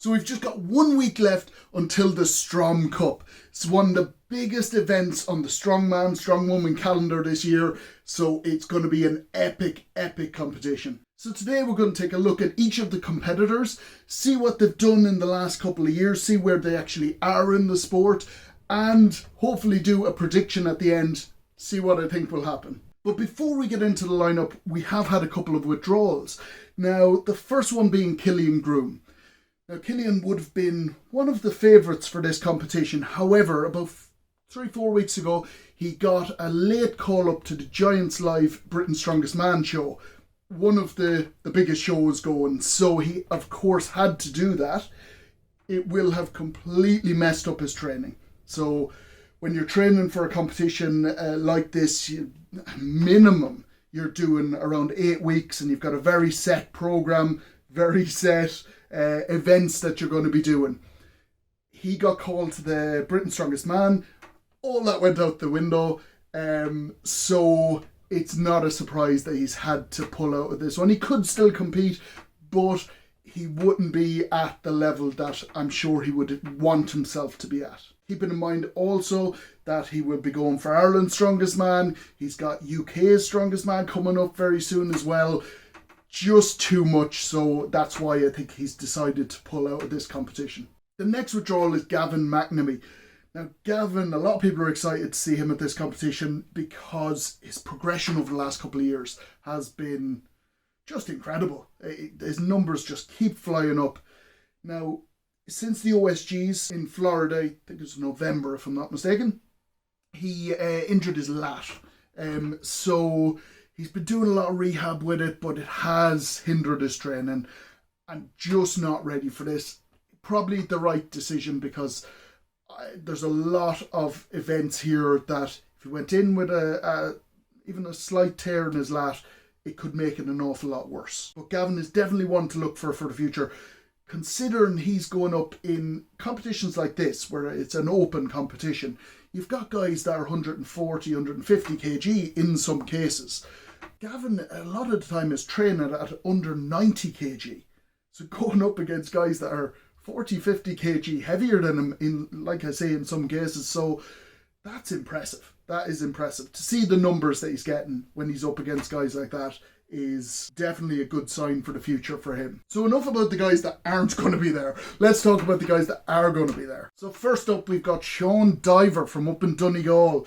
So we've just got 1 week left until the Strom Cup. It's one of the biggest events on the Strongman, Strongwoman calendar this year. So it's going to be an epic, epic competition. So today we're going to take a look at each of the competitors, see what they've done in the last couple of years, see where they actually are in the sport, and hopefully do a prediction at the end, see what I think will happen. But before we get into the lineup, we have had a couple of withdrawals. Now, the first one being Cillian Groom. Now, Cillian would have been one of the favourites for this competition. However, about 3-4 weeks ago, he got a late call up to the Giants Live Britain's Strongest Man show, one of the biggest shows going. So he, of course, had to do that. It will have completely messed up his training. So when you're training for a competition like this, minimum, you're doing around 8 weeks and you've got a very set programme, very set events that you're going to be doing. He got called to the Britain's Strongest Man. All that went out the window. So it's not a surprise that he's had to pull out of this one. He could still compete, but he wouldn't be at the level that I'm sure he would want himself to be at. Keeping in mind also that he will be going for Ireland's Strongest Man. He's got UK's Strongest Man coming up very soon as well. Just too much, so that's why I think he's decided to pull out of this competition. The next withdrawal is Gavin McNamee. Now Gavin, a lot of people are excited to see him at this competition because his progression over the last couple of years has been just incredible. His numbers just keep flying up. Now, since the OSGs in Florida, I think it was November if I'm not mistaken, he injured his lat. So he's been doing a lot of rehab with it, but it has hindered his training. I'm just not ready for this. Probably the right decision because there's a lot of events here that if he went in with even a slight tear in his lat, it could make it an awful lot worse. But Gavin is definitely one to look for the future, considering he's going up in competitions like this, where it's an open competition. You've got guys that are 140, 150 kg in some cases. Gavin, a lot of the time, is training at under 90 kg. So going up against guys that are 40, 50 kg heavier than him, in, like I say, in some cases. So that's impressive. That is impressive. To see the numbers that he's getting when he's up against guys like that is definitely a good sign for the future for him. So enough about the guys that aren't going to be there. Let's talk about the guys that are going to be there. So first up, we've got Sean Diver from up in Donegal.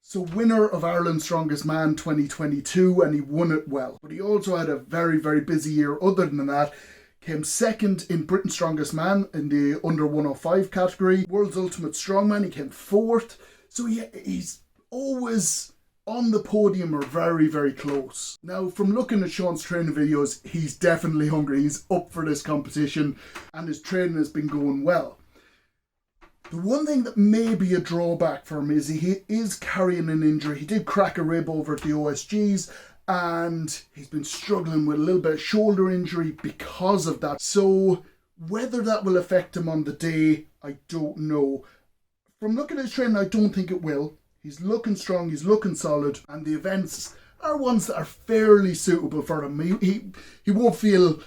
So winner of Ireland's Strongest Man 2022, and he won it well. But he also had a very, very busy year other than that. Came second in Britain's Strongest Man in the under 105 category. World's Ultimate Strongman, he came fourth. So he's always on the podium or very, very close. Now, from looking at Sean's training videos, he's definitely hungry. He's up for this competition and his training has been going well. The one thing that may be a drawback for him is he is carrying an injury. He did crack a rib over at the OSGs and he's been struggling with a little bit of shoulder injury because of that. So whether that will affect him on the day, I don't know. From looking at his training, I don't think it will. He's looking strong, he's looking solid, and the events are ones that are fairly suitable for him. He won't feel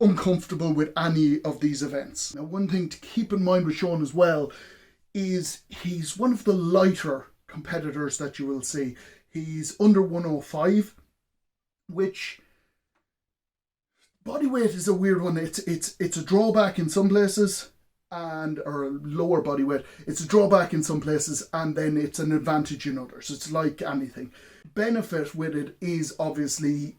uncomfortable with any of these events. Now, one thing to keep in mind with Sean as well is he's one of the lighter competitors that you will see. He's under 105, which body weight is a weird one. It's a drawback in some places, or a lower body weight. It's a drawback in some places, and then it's an advantage in others. It's like anything. Benefit with it is obviously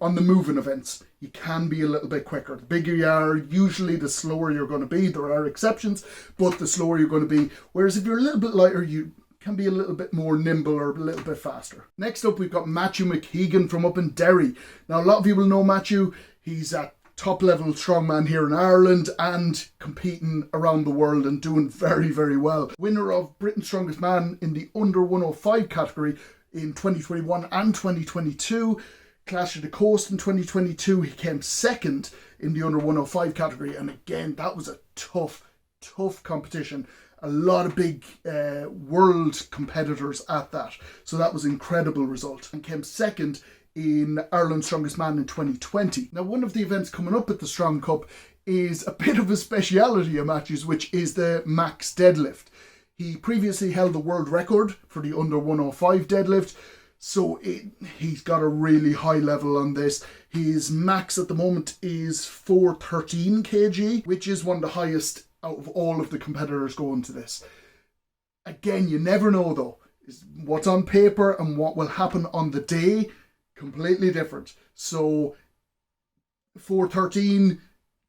on the moving events, you can be a little bit quicker. The bigger you are, usually the slower you're going to be. There are exceptions, but the slower you're going to be. Whereas if you're a little bit lighter, you can be a little bit more nimble or a little bit faster. Next up, we've got Matthew McKeegan from up in Derry. Now, a lot of people know Matthew. He's at top level strongman here in Ireland and competing around the world and doing very, very well. Winner of Britain's Strongest Man in the under 105 category in 2021 and 2022. Clash of the Coast in 2022, he came second in the under 105 category, and again, that was a tough competition. A lot of big world competitors at that, so that was an incredible result, and came second in Ireland's Strongest Man in 2020. Now, one of the events coming up at the Strom Cup is a bit of a speciality of Matthew's, which is the max deadlift. He previously held the world record for the under 105 deadlift, so he's got a really high level on this. His max at the moment is 413 kg, which is one of the highest out of all of the competitors going to this. Again, you never know though. What's on paper and what will happen on the day, completely different. So 413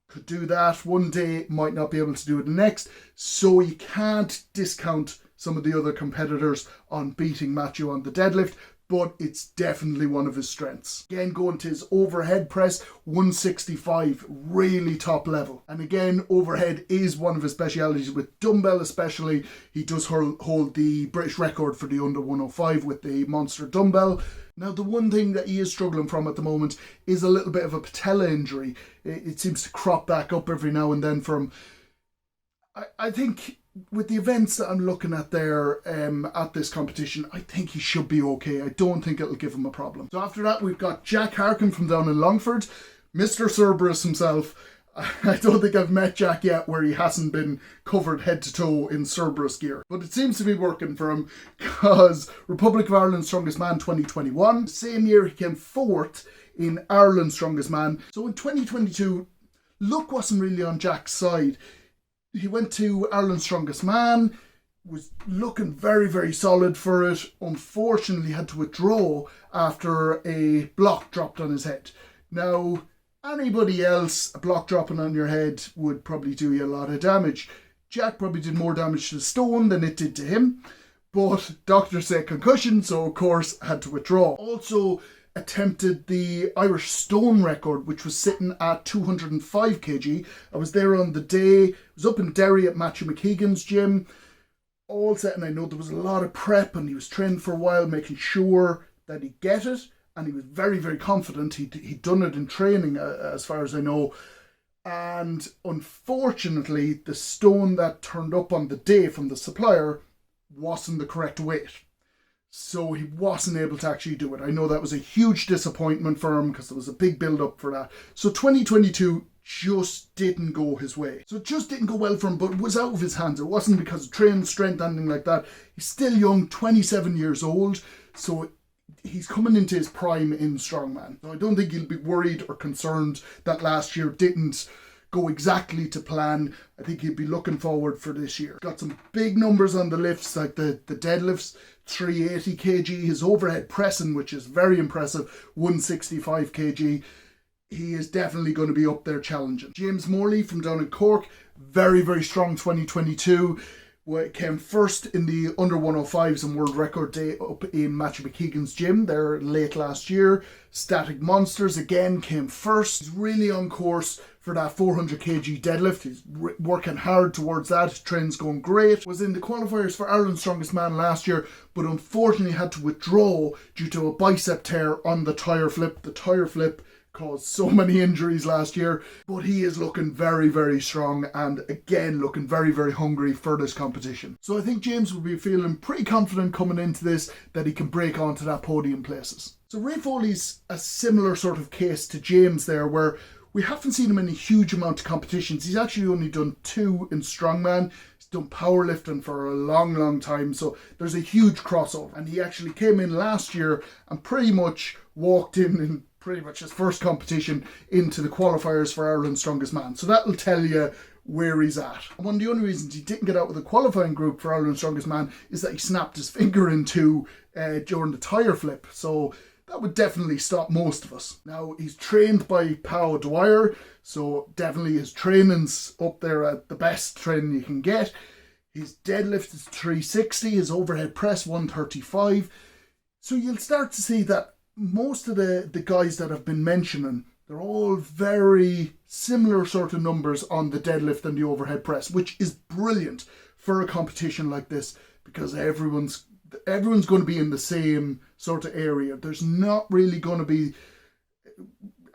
could do that one day, might not be able to do it the next. So you can't discount some of the other competitors on beating Matthew on the deadlift, but it's definitely one of his strengths. Again, going to his overhead press, 165, really top level. And again, overhead is one of his specialities with dumbbell especially. He does hold the British record for the under 105 with the monster dumbbell. Now, the one thing that he is struggling from at the moment is a little bit of a patella injury. It seems to crop back up every now and then from... I think with the events that I'm looking at there at this competition, I think he should be okay. I don't think it'll give him a problem. So after that, we've got Jack Harkin from down in Longford, Mr. Cerberus himself. I don't think I've met Jack yet where he hasn't been covered head to toe in Cerberus gear. But it seems to be working for him because Republic of Ireland Strongest Man 2021. The same year he came fourth in Ireland's Strongest Man. So in 2022, luck wasn't really on Jack's side. He went to Ireland's Strongest Man, was looking very, very solid for it. Unfortunately, had to withdraw after a block dropped on his head. Now, anybody else, a block dropping on your head would probably do you a lot of damage. Jack probably did more damage to the stone than it did to him, but doctors said concussion, so of course had to withdraw. Also attempted the Irish stone record, which was sitting at 205 kg. I was there on the day. I was up in Derry at Matthew McKeegan's gym. All set, and I know there was a lot of prep, and he was training for a while, making sure that he'd get it. And he was very, very confident. He'd done it in training, as far as I know. And unfortunately, the stone that turned up on the day from the supplier wasn't the correct weight. So he wasn't able to actually do it. I know that was a huge disappointment for him because there was a big build-up for that. So 2022 just didn't go his way. So it just didn't go well for him, but it was out of his hands. It wasn't because of training strength, anything like that. He's still young, 27 years old. So he's coming into his prime in Strongman. So I don't think he'll be worried or concerned that last year didn't go exactly to plan. I think he'll be looking forward for this year. Got some big numbers on the lifts, like the deadlifts, 380 kg. His overhead pressing, which is very impressive, 165 kg. He is definitely going to be up there challenging. James Morley from down in Cork, very, very strong 2022. Came first in the under 105s and world record day up in Matthew McKeegan's gym there late last year. Static Monsters again came first. He's really on course for that 400 kg deadlift. He's working hard towards that. His training's going great. Was in the qualifiers for Ireland's Strongest Man last year, but unfortunately had to withdraw due to a bicep tear on the tire flip. The tire flip caused so many injuries last year, but he is looking very, very strong and again looking very, very hungry for this competition. So I think James will be feeling pretty confident coming into this that he can break onto that podium places. So Ray Foley's a similar sort of case to James there, where we haven't seen him in a huge amount of competitions. He's actually only done 2 in Strongman. He's done powerlifting for a long, long time, so there's a huge crossover. And he actually came in last year and pretty much walked in pretty much his first competition into the qualifiers for Ireland's Strongest Man. So that'll tell you where he's at. And one of the only reasons he didn't get out with the qualifying group for Ireland's Strongest Man is that he snapped his finger in two during the tire flip. So that would definitely stop most of us. Now, he's trained by Pau Dwyer, so definitely his training's up there at the best training you can get. His deadlift is 360, his overhead press 135. So you'll start to see that most of the guys that I've been mentioning, they're all very similar sort of numbers on the deadlift and the overhead press, which is brilliant for a competition like this because everyone's going to be in the same sort of area. There's not really going to be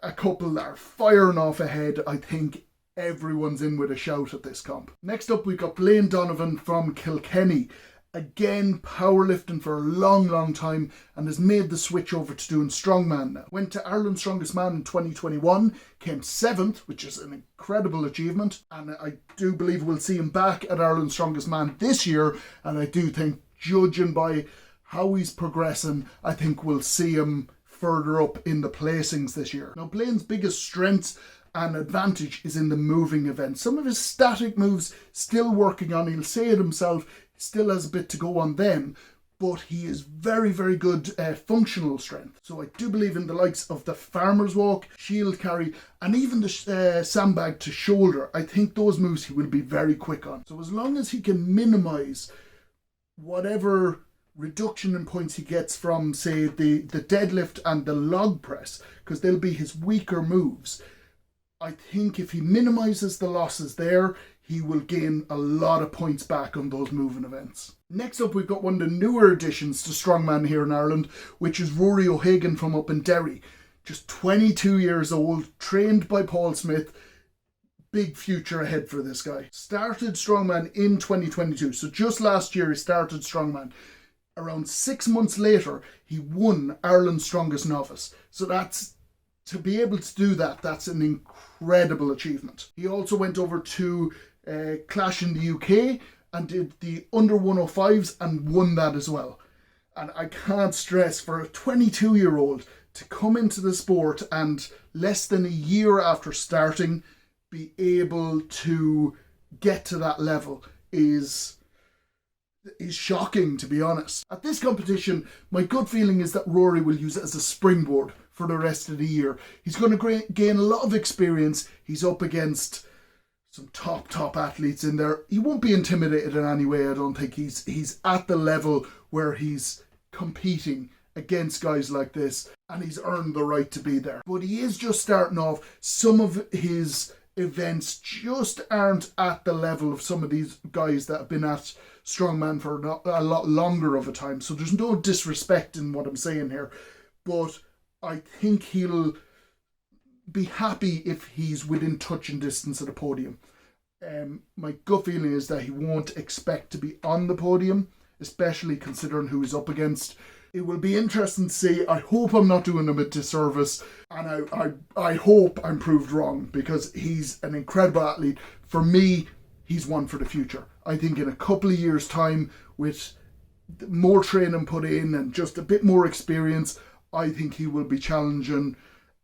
a couple that are firing off ahead. I think everyone's in with a shout at this comp. Next up, we've got Blaine Donovan from Kilkenny. again powerlifting for a long time and has made the switch over to doing strongman now. Went to Ireland's Strongest Man in 2021, came 7th, which is an incredible achievement, and I do believe we'll see him back at Ireland's Strongest Man this year, and I do think, judging by how he's progressing, I think we'll see him further up in the placings this year. Now, Blaine's biggest strength and advantage is in the moving event. Some of his static moves still working on, he'll say it himself, still has a bit to go on them, but he is very good functional strength. So I do believe in the likes of the farmer's walk, shield carry, and even the sandbag to shoulder. I think those moves he will be very quick on. So as long as he can minimise whatever reduction in points he gets from, say, the deadlift and the log press, because they'll be his weaker moves, I think if he minimises the losses there, he will gain a lot of points back on those moving events. Next up, we've got one of the newer additions to Strongman here in Ireland, which is Rory O'Hagan from up in Derry. Just 22 years old, trained by Paul Smith. Big future ahead for this guy. Started Strongman in 2022, so just last year he started Strongman. Around 6 months later, he won Ireland's Strongest Novice. So to be able to do that, that's an incredible achievement. He also went over to Clash in the UK and did the under 105s and won that as well. And I can't stress, for a 22-year-old to come into the sport and less than a year after starting be able to get to that level is shocking, to be honest. At this competition, my gut feeling is that Rory will use it as a springboard for the rest of the year. He's going to gain a lot of experience. He's up against some top athletes in there. He won't be intimidated in any way. I don't think he's at the level where he's competing against guys like this, and he's earned the right to be there. But he is just starting off. Some of his events just aren't at the level of some of these guys that have been at Strongman for a lot longer of a time. So there's no disrespect in what I'm saying here, but I think he'll be happy if he's within touching distance of the podium. My gut feeling is that he won't expect to be on the podium, especially considering who he's up against. It will be interesting to see. I hope I'm not doing him a disservice, and I hope I'm proved wrong, because he's an incredible athlete. For me, he's one for the future. I think in a couple of years' time, with more training put in and just a bit more experience, I think he will be challenging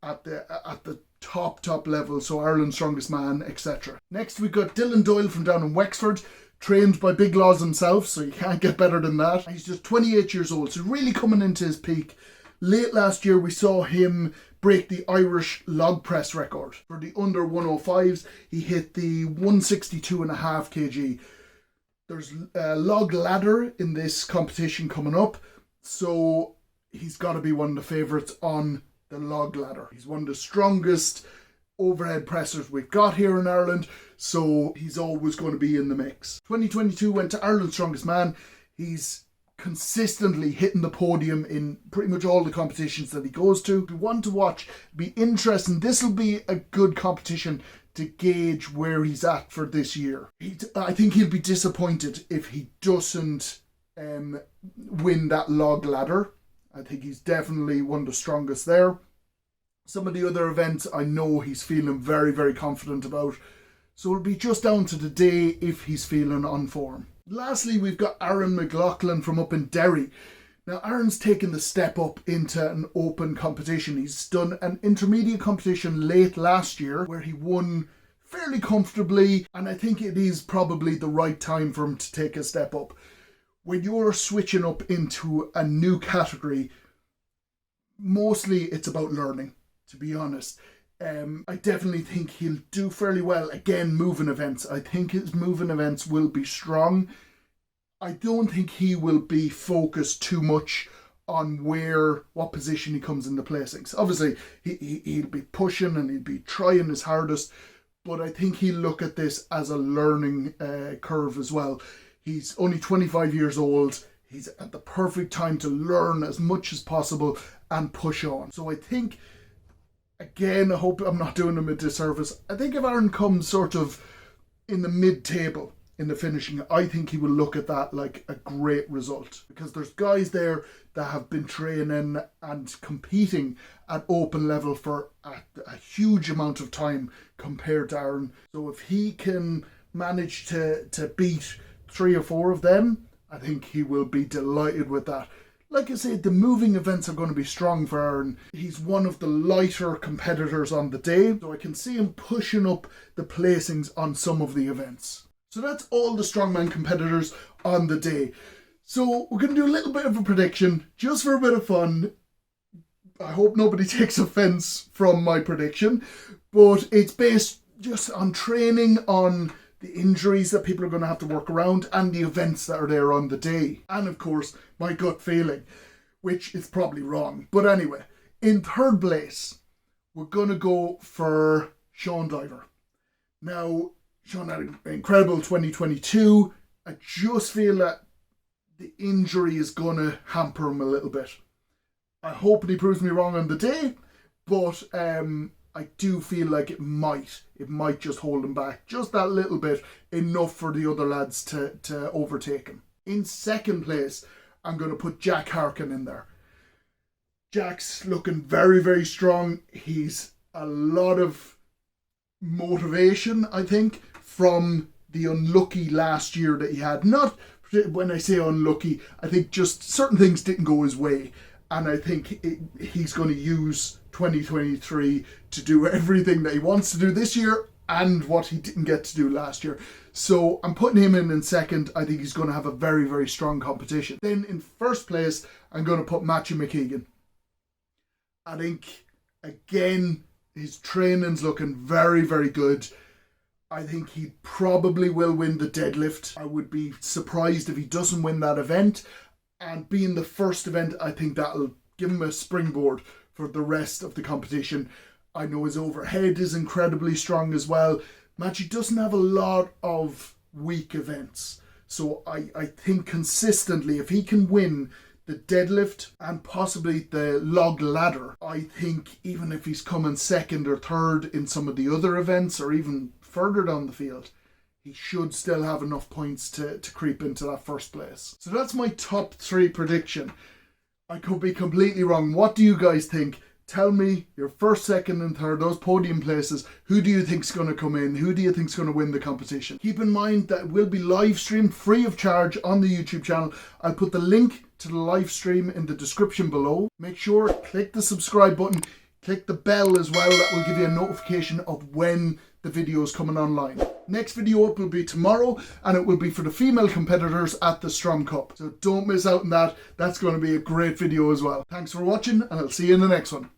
at the top level, so Ireland's Strongest Man, etc. Next, we've got Dylan Doyle from down in Wexford, trained by Big Laws himself, so you can't get better than that. He's just 28 years old, so really coming into his peak. Late last year, we saw him break the Irish log press record. For the under 105s, he hit the 162.5 kg. There's a log ladder in this competition coming up, so he's got to be one of the favourites on the log ladder. He's one of the strongest overhead pressers we've got here in Ireland, so he's always going to be in the mix. 2022 went to Ireland's Strongest Man. He's consistently hitting the podium in pretty much all the competitions that he goes to. If you want to watch, be interesting. This will be a good competition to gauge where he's at for this year. I think he'll be disappointed if he doesn't win that log ladder. I think he's definitely one of the strongest there. Some of the other events I know he's feeling very confident about. So it'll be just down to the day if he's feeling on form. Lastly, we've got Aaron McLaughlin from up in Derry. Now, Aaron's taken the step up into an open competition. He's done an intermediate competition late last year where he won fairly comfortably, and I think it is probably the right time for him to take a step up. When you're switching up into a new category, mostly it's about learning, to be honest. I definitely think he'll do fairly well. Again, moving events. I think his moving events will be strong. I don't think he will be focused too much on what position he comes in the placings. Obviously, he'll be pushing and he'll be trying his hardest, but I think he'll look at this as a learning curve as well. He's only 25 years old. He's at the perfect time to learn as much as possible and push on. So I think, again, I hope I'm not doing him a disservice. I think if Aaron comes sort of in the mid-table in the finishing, I think he will look at that like a great result, because there's guys there that have been training and competing at open level for a huge amount of time compared to Aaron. So if he can manage to beat 3 or 4 of them, I think he will be delighted with that. Like I said, the moving events are going to be strong for Aaron. He's one of the lighter competitors on the day, so I can see him pushing up the placings on some of the events. So that's all the strongman competitors on the day. So we're going to do a little bit of a prediction, just for a bit of fun. I hope nobody takes offence from my prediction, but it's based just on training, on the injuries that people are going to have to work around, and the events that are there on the day. And of course, my gut feeling, which is probably wrong. But anyway, in third place, we're going to go for Sean Diver. Now, Sean had an incredible 2022. I just feel that the injury is going to hamper him a little bit. I hope he proves me wrong on the day, but I do feel like it might just hold him back just that little bit, enough for the other lads to overtake him. In second place, I'm going to put Jack Harkin in there. Jack's looking very, very strong. He's a lot of motivation, I think, from the unlucky last year that he had. Not when I say unlucky, I think just certain things didn't go his way, and I think he's going to use 2023 to do everything that he wants to do this year and what he didn't get to do last year. So I'm putting him in second. I think he's going to have a very, very strong competition. Then in first place, I'm going to put Matthew McKeegan. I think, again, his training's looking very, very good. I think he probably will win the deadlift. I would be surprised if he doesn't win that event. And being the first event, I think that'll give him a springboard for the rest of the competition. I know his overhead is incredibly strong as well. Matthew doesn't have a lot of weak events. So I think consistently, if he can win the deadlift and possibly the log ladder, I think even if he's coming second or third in some of the other events, or even further down the field, he should still have enough points to creep into that first place. So that's my top 3 prediction. I could be completely wrong. What do you guys think? Tell me your first, second and third, those podium places. Who do you think's going to come in? Who do you think's going to win the competition? Keep in mind that it will be live streamed free of charge on the YouTube channel. I'll put the link to the live stream in the description below. Make sure, click the subscribe button, click the bell as well. That will give you a notification of when the video is coming online. Next video up will be tomorrow, and it will be for the female competitors at the Strom Cup. So don't miss out on that. That's going to be a great video as well. Thanks for watching, and I'll see you in the next one.